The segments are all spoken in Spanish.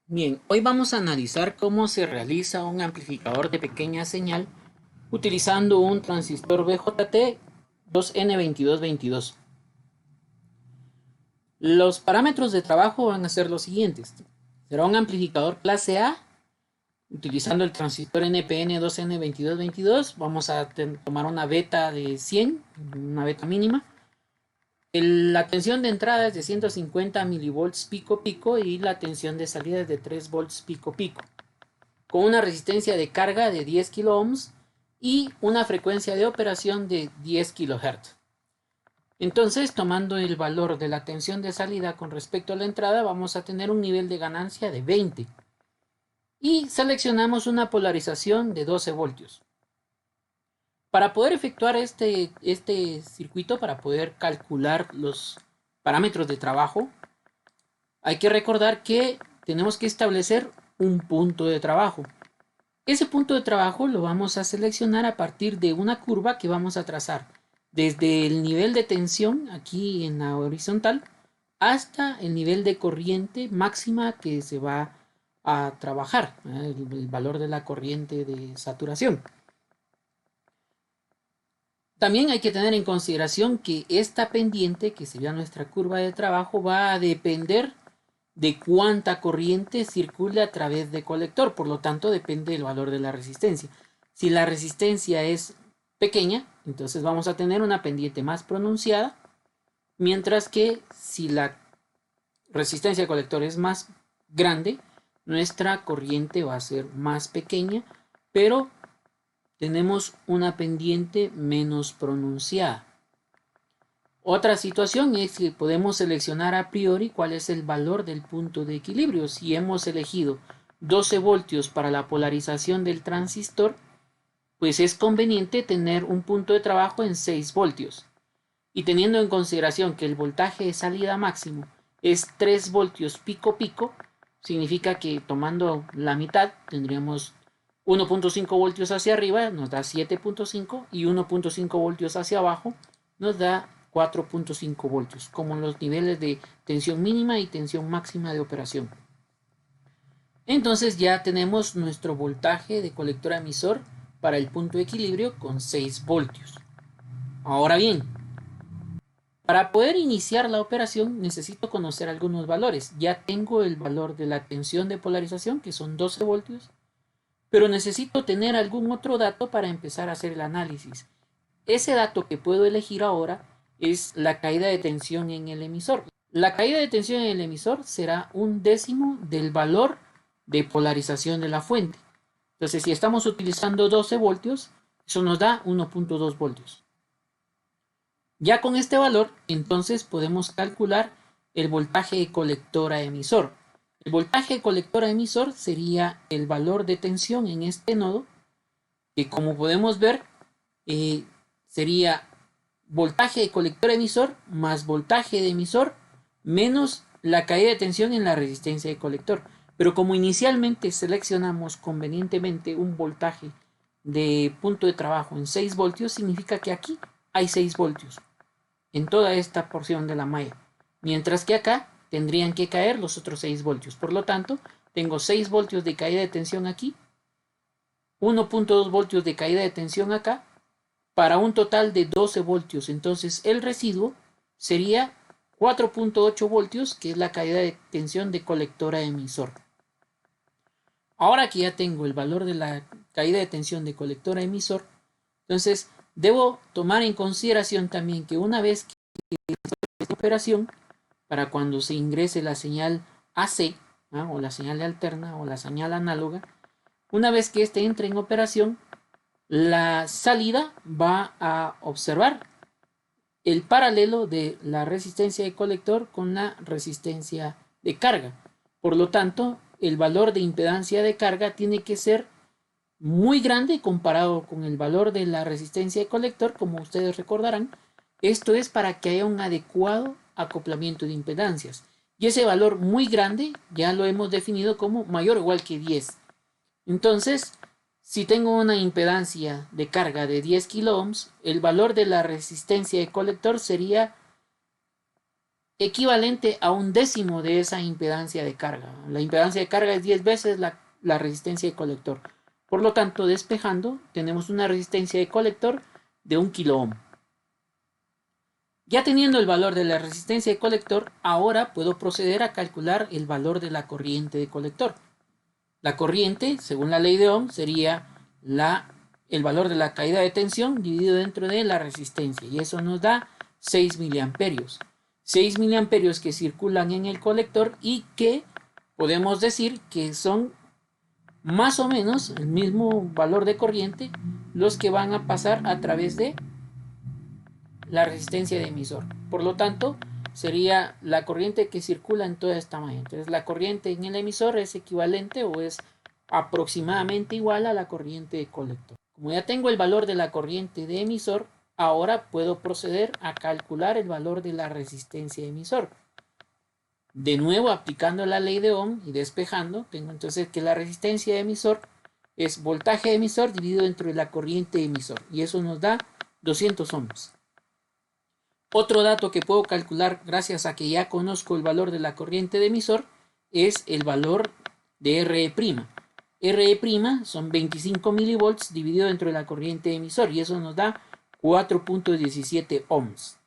Bien, hoy vamos a analizar cómo se realiza un amplificador de pequeña señal utilizando un transistor BJT 2N2222. Los parámetros de trabajo van a ser los siguientes. Será un amplificador clase A utilizando el transistor NPN 2N2222. Vamos a tomar una beta de 100, una beta mínima. La tensión de entrada es de 150 milivolts pico pico y la tensión de salida es de 3 volts pico pico, con una resistencia de carga de 10 kilo ohms y una frecuencia de operación de 10 kHz. Entonces, tomando el valor de la tensión de salida con respecto a la entrada, vamos a tener un nivel de ganancia de 20 y seleccionamos una polarización de 12 voltios. Para poder efectuar este circuito, para poder calcular los parámetros de trabajo, hay que recordar que tenemos que establecer un punto de trabajo. Ese punto de trabajo lo vamos a seleccionar a partir de una curva que vamos a trazar desde el nivel de tensión aquí en la horizontal hasta el nivel de corriente máxima que se va a trabajar, el valor de la corriente de saturación. También hay que tener en consideración que esta pendiente, que sería nuestra curva de trabajo, va a depender de cuánta corriente circule a través del colector, por lo tanto depende del valor de la resistencia. Si la resistencia es pequeña, entonces vamos a tener una pendiente más pronunciada, mientras que si la resistencia del colector es más grande, nuestra corriente va a ser más pequeña, pero tenemos una pendiente menos pronunciada. Otra situación es que podemos seleccionar a priori cuál es el valor del punto de equilibrio. Si hemos elegido 12 voltios para la polarización del transistor, pues es conveniente tener un punto de trabajo en 6 voltios. Y teniendo en consideración que el voltaje de salida máximo es 3 voltios pico pico, significa que tomando la mitad tendríamos 1.5 voltios hacia arriba, nos da 7.5, y 1.5 voltios hacia abajo nos da 4.5 voltios, como los niveles de tensión mínima y tensión máxima de operación. Entonces ya tenemos nuestro voltaje de colector emisor para el punto de equilibrio con 6 voltios. Ahora bien, para poder iniciar la operación necesito conocer algunos valores. Ya tengo el valor de la tensión de polarización, que son 12 voltios, pero necesito tener algún otro dato para empezar a hacer el análisis. Ese dato que puedo elegir ahora es la caída de tensión en el emisor. La caída de tensión en el emisor será un décimo del valor de polarización de la fuente. Entonces, si estamos utilizando 12 voltios, eso nos da 1.2 voltios. Ya con este valor, entonces podemos calcular el voltaje de colector a emisor. El voltaje de colector a emisor sería el valor de tensión en este nodo, que como podemos ver, sería voltaje de colector emisor más voltaje de emisor menos la caída de tensión en la resistencia de colector. Pero como inicialmente seleccionamos convenientemente un voltaje de punto de trabajo en 6 voltios, significa que aquí hay 6 voltios en toda esta porción de la malla, mientras que acá tendrían que caer los otros 6 voltios. Por lo tanto, tengo 6 voltios de caída de tensión aquí, 1.2 voltios de caída de tensión acá, para un total de 12 voltios. Entonces el residuo sería 4.8 voltios, que es la caída de tensión de colector a emisor. Ahora que ya tengo el valor de la caída de tensión de colector a emisor, entonces debo tomar en consideración también que una vez que esta operación, para cuando se ingrese la señal AC, o la señal alterna o la señal análoga, una vez que este entre en operación, la salida va a observar el paralelo de la resistencia de colector con la resistencia de carga. Por lo tanto, el valor de impedancia de carga tiene que ser muy grande comparado con el valor de la resistencia de colector, como ustedes recordarán. Esto es para que haya un adecuado acoplamiento de impedancias. Y ese valor muy grande ya lo hemos definido como mayor o igual que 10. Entonces, si tengo una impedancia de carga de 10 kilo ohms, el valor de la resistencia de colector sería equivalente a un décimo de esa impedancia de carga. La impedancia de carga es 10 veces la resistencia de colector. Por lo tanto, despejando, tenemos una resistencia de colector de 1 kilo ohm. Ya teniendo el valor de la resistencia de colector, ahora puedo proceder a calcular el valor de la corriente de colector. La corriente, según la ley de Ohm, sería el valor de la caída de tensión dividido dentro de la resistencia, y eso nos da 6 miliamperios. 6 miliamperios que circulan en el colector y que podemos decir que son más o menos el mismo valor de corriente los que van a pasar a través de la resistencia de emisor. Por lo tanto, sería la corriente que circula en toda esta malla. Entonces, la corriente en el emisor es equivalente o es aproximadamente igual a la corriente de colector. Como ya tengo el valor de la corriente de emisor, ahora puedo proceder a calcular el valor de la resistencia de emisor. De nuevo, aplicando la ley de Ohm y despejando, tengo entonces que la resistencia de emisor es voltaje de emisor dividido entre la corriente de emisor, y eso nos da 200 ohms. Otro dato que puedo calcular gracias a que ya conozco el valor de la corriente de emisor es el valor de RE'. RE' son 25 milivolts dividido entre la corriente de emisor, y eso nos da 4.17 ohms.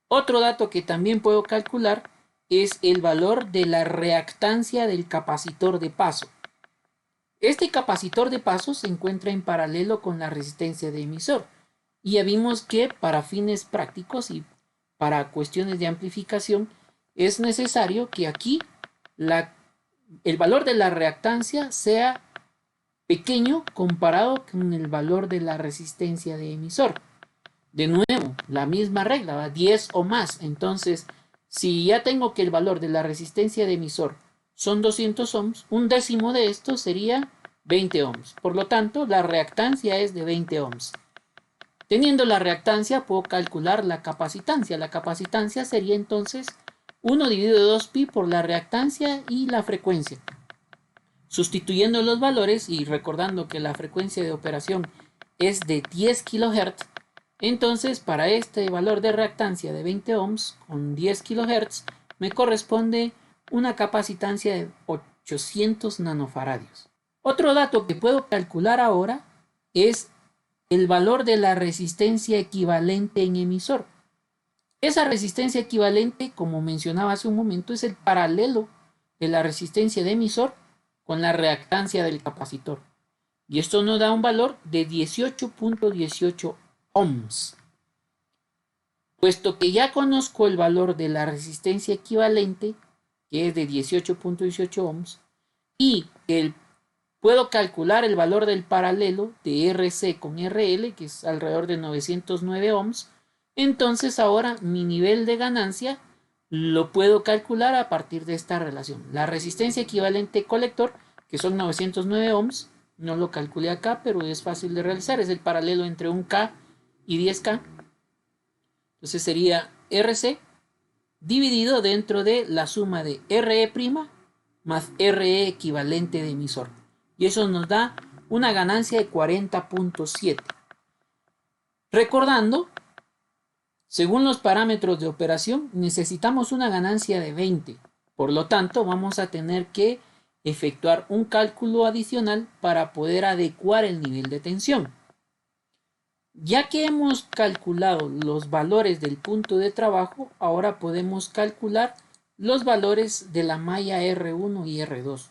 Otro dato que también puedo calcular es el valor de la reactancia del capacitor de paso. Este capacitor de paso se encuentra en paralelo con la resistencia de emisor. Y ya vimos que para fines prácticos y para cuestiones de amplificación es necesario que aquí el valor de la reactancia sea pequeño comparado con el valor de la resistencia de emisor. De nuevo, la misma regla, ¿va? 10 o más. Entonces, si ya tengo que el valor de la resistencia de emisor son 200 ohms, un décimo de esto sería 20 ohms. Por lo tanto, la reactancia es de 20 ohms. Teniendo la reactancia, puedo calcular la capacitancia. La capacitancia sería entonces 1 dividido de 2pi por la reactancia y la frecuencia. Sustituyendo los valores y recordando que la frecuencia de operación es de 10 kHz, entonces para este valor de reactancia de 20 ohms con 10 kHz me corresponde una capacitancia de 800 nanofaradios. Otro dato que puedo calcular ahora es el valor de la resistencia equivalente en emisor. Esa resistencia equivalente, como mencionaba hace un momento, es el paralelo de la resistencia de emisor con la reactancia del capacitor. Y esto nos da un valor de 18.18 ohms. Puesto que ya conozco el valor de la resistencia equivalente, que es de 18.18 ohms, y el puedo calcular el valor del paralelo de RC con RL, que es alrededor de 909 ohms. Entonces ahora mi nivel de ganancia lo puedo calcular a partir de esta relación. La resistencia equivalente colector, que son 909 ohms, no lo calculé acá, pero es fácil de realizar. Es el paralelo entre 1K y 10K. Entonces sería RC dividido dentro de la suma de RE' más RE equivalente de emisor. Y eso nos da una ganancia de 40.7. Recordando, según los parámetros de operación, necesitamos una ganancia de 20. Por lo tanto, vamos a tener que efectuar un cálculo adicional para poder adecuar el nivel de tensión. Ya que hemos calculado los valores del punto de trabajo, ahora podemos calcular los valores de la malla R1 y R2.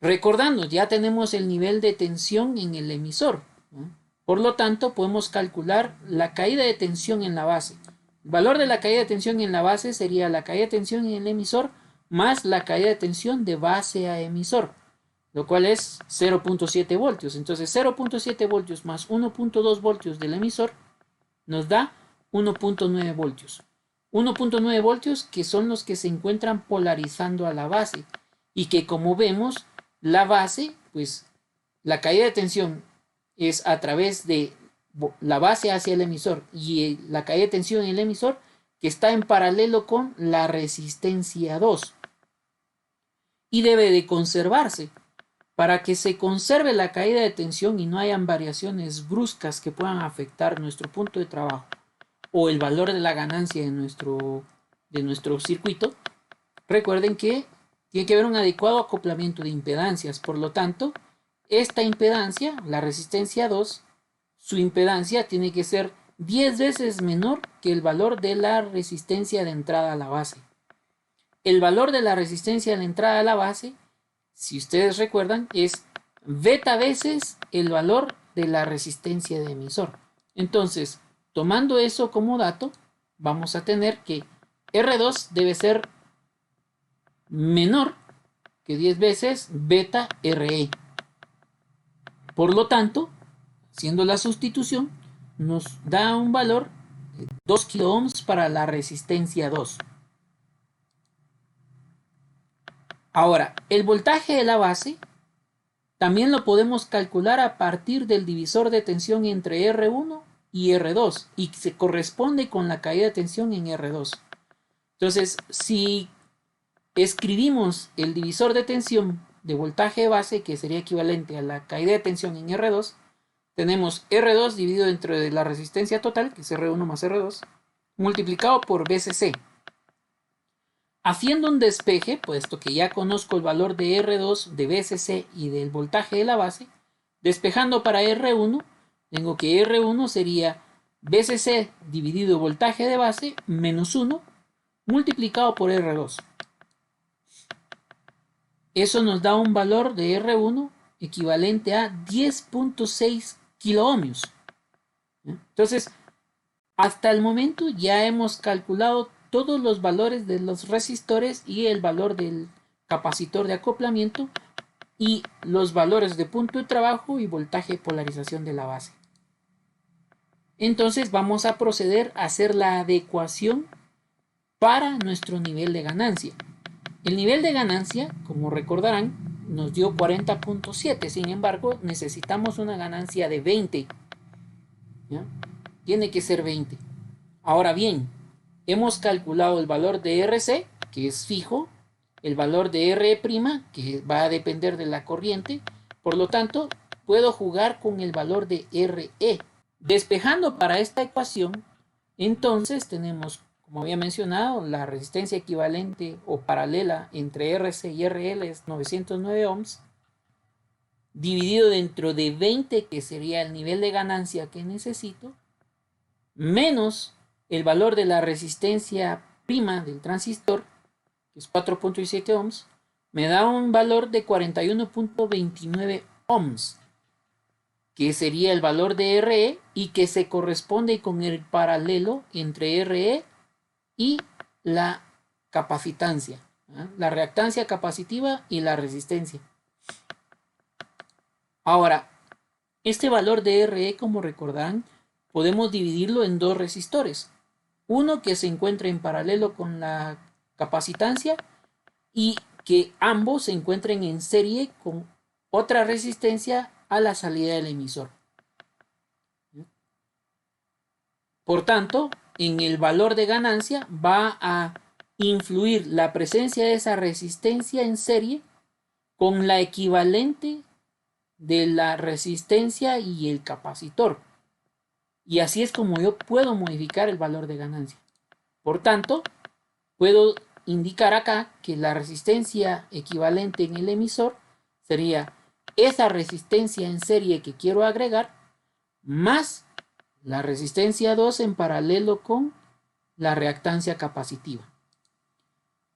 Recordando, ya tenemos el nivel de tensión en el emisor, ¿no? Por lo tanto, podemos calcular la caída de tensión en la base. El valor de la caída de tensión en la base sería la caída de tensión en el emisor más la caída de tensión de base a emisor, lo cual es 0.7 voltios. Entonces 0.7 voltios más 1.2 voltios del emisor nos da 1.9 voltios. 1.9 voltios que son los que se encuentran polarizando a la base y que, como vemos, la base, pues la caída de tensión es a través de la base hacia el emisor y la caída de tensión en el emisor que está en paralelo con la resistencia 2 y debe de conservarse. Para que se conserve la caída de tensión y no hayan variaciones bruscas que puedan afectar nuestro punto de trabajo o el valor de la ganancia de nuestro circuito, recuerden que tiene que haber un adecuado acoplamiento de impedancias. Por lo tanto, esta impedancia, la resistencia 2, su impedancia tiene que ser 10 veces menor que el valor de la resistencia de entrada a la base. El valor de la resistencia de entrada a la base, si ustedes recuerdan, es beta veces el valor de la resistencia de emisor. Entonces, tomando eso como dato, vamos a tener que R2 debe ser menor que 10 veces beta RE. Por lo tanto, haciendo la sustitución, nos da un valor de 2 kiloohms para la resistencia 2. Ahora, el voltaje de la base también lo podemos calcular a partir del divisor de tensión entre R1 y R2 y se corresponde con la caída de tensión en R2. Entonces, si escribimos el divisor de tensión de voltaje de base, que sería equivalente a la caída de tensión en R2, tenemos R2 dividido entre la resistencia total, que es R1 más R2, multiplicado por BCC. Haciendo un despeje, puesto que ya conozco el valor de R2, de BCC y del voltaje de la base, despejando para R1, tengo que R1 sería BCC dividido voltaje de base menos 1 multiplicado por R2. Eso nos da un valor de R1 equivalente a 10.6 kiloohmios. Entonces, hasta el momento ya hemos calculado todos los valores de los resistores y el valor del capacitor de acoplamiento y los valores de punto de trabajo y voltaje de polarización de la base. Entonces vamos a proceder a hacer la adecuación para nuestro nivel de ganancia. El nivel de ganancia, como recordarán, nos dio 40.7, sin embargo necesitamos una ganancia de 20. ¿Ya? Tiene que ser 20. Ahora bien, hemos calculado el valor de RC, que es fijo, el valor de RE', que va a depender de la corriente, por lo tanto, puedo jugar con el valor de RE. Despejando para esta ecuación, entonces tenemos, como había mencionado, la resistencia equivalente o paralela entre RC y RL es 909 ohms, dividido dentro de 20, que sería el nivel de ganancia que necesito, menos el valor de la resistencia prima del transistor, que es 4.7 ohms, me da un valor de 41.29 ohms, que sería el valor de RE y que se corresponde con el paralelo entre RE y la capacitancia, ¿eh? La reactancia capacitiva y la resistencia. Ahora, este valor de RE, como recordarán, podemos dividirlo en dos resistores. Uno que se encuentra en paralelo con la capacitancia y que ambos se encuentren en serie con otra resistencia a la salida del emisor. Por tanto, en el valor de ganancia va a influir la presencia de esa resistencia en serie con la equivalente de la resistencia y el capacitor. Y así es como yo puedo modificar el valor de ganancia. Por tanto, puedo indicar acá que la resistencia equivalente en el emisor sería esa resistencia en serie que quiero agregar más la resistencia 2 en paralelo con la reactancia capacitiva.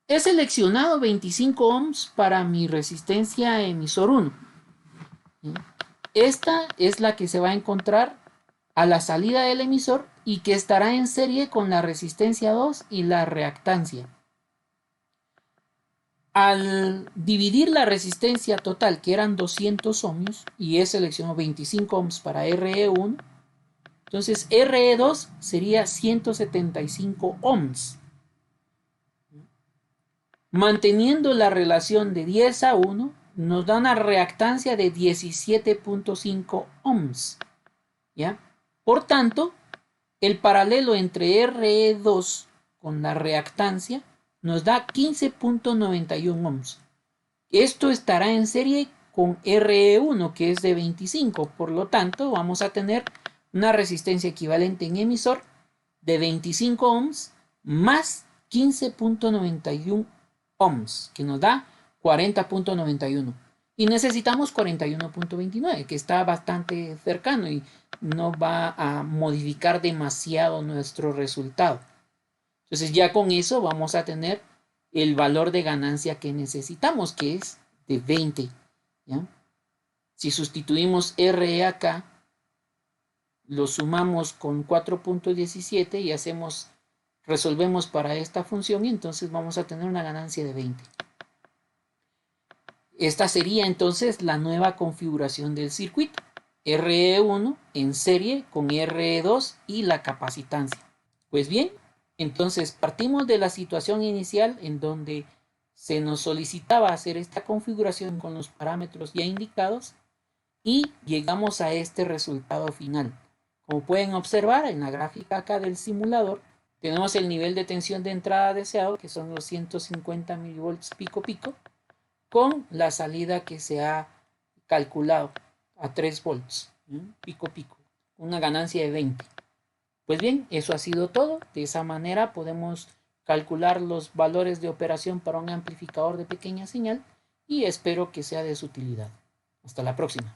He seleccionado 25 ohms para mi resistencia emisor 1. Esta es la que se va a encontrar a la salida del emisor y que estará en serie con la resistencia 2 y la reactancia. Al dividir la resistencia total, que eran 200 ohmios, y he seleccionado 25 ohms para RE1, entonces RE2 sería 175 ohms. Manteniendo la relación de 10:1, nos da una reactancia de 17.5 ohms. ¿Ya? Por tanto, el paralelo entre RE2 con la reactancia nos da 15.91 ohms. Esto estará en serie con RE1, que es de 25. Por lo tanto, vamos a tener una resistencia equivalente en emisor de 25 ohms más 15.91 ohms, que nos da 40.91. Y necesitamos 41.29, que está bastante cercano y no va a modificar demasiado nuestro resultado. Entonces ya con eso vamos a tener el valor de ganancia que necesitamos, que es de 20. ¿Ya? Si sustituimos RE acá, lo sumamos con 4.17 y resolvemos para esta función, y entonces vamos a tener una ganancia de 20. Esta sería entonces la nueva configuración del circuito. RE1 en serie con RE2 y la capacitancia. Pues bien, entonces partimos de la situación inicial en donde se nos solicitaba hacer esta configuración con los parámetros ya indicados y llegamos a este resultado final. Como pueden observar en la gráfica acá del simulador, tenemos el nivel de tensión de entrada deseado, que son los 150 milivolts pico pico, con la salida que se ha calculado a 3 volts pico pico, una ganancia de 20. Pues bien, eso ha sido todo. De esa manera podemos calcular los valores de operación para un amplificador de pequeña señal y espero que sea de su utilidad. Hasta la próxima.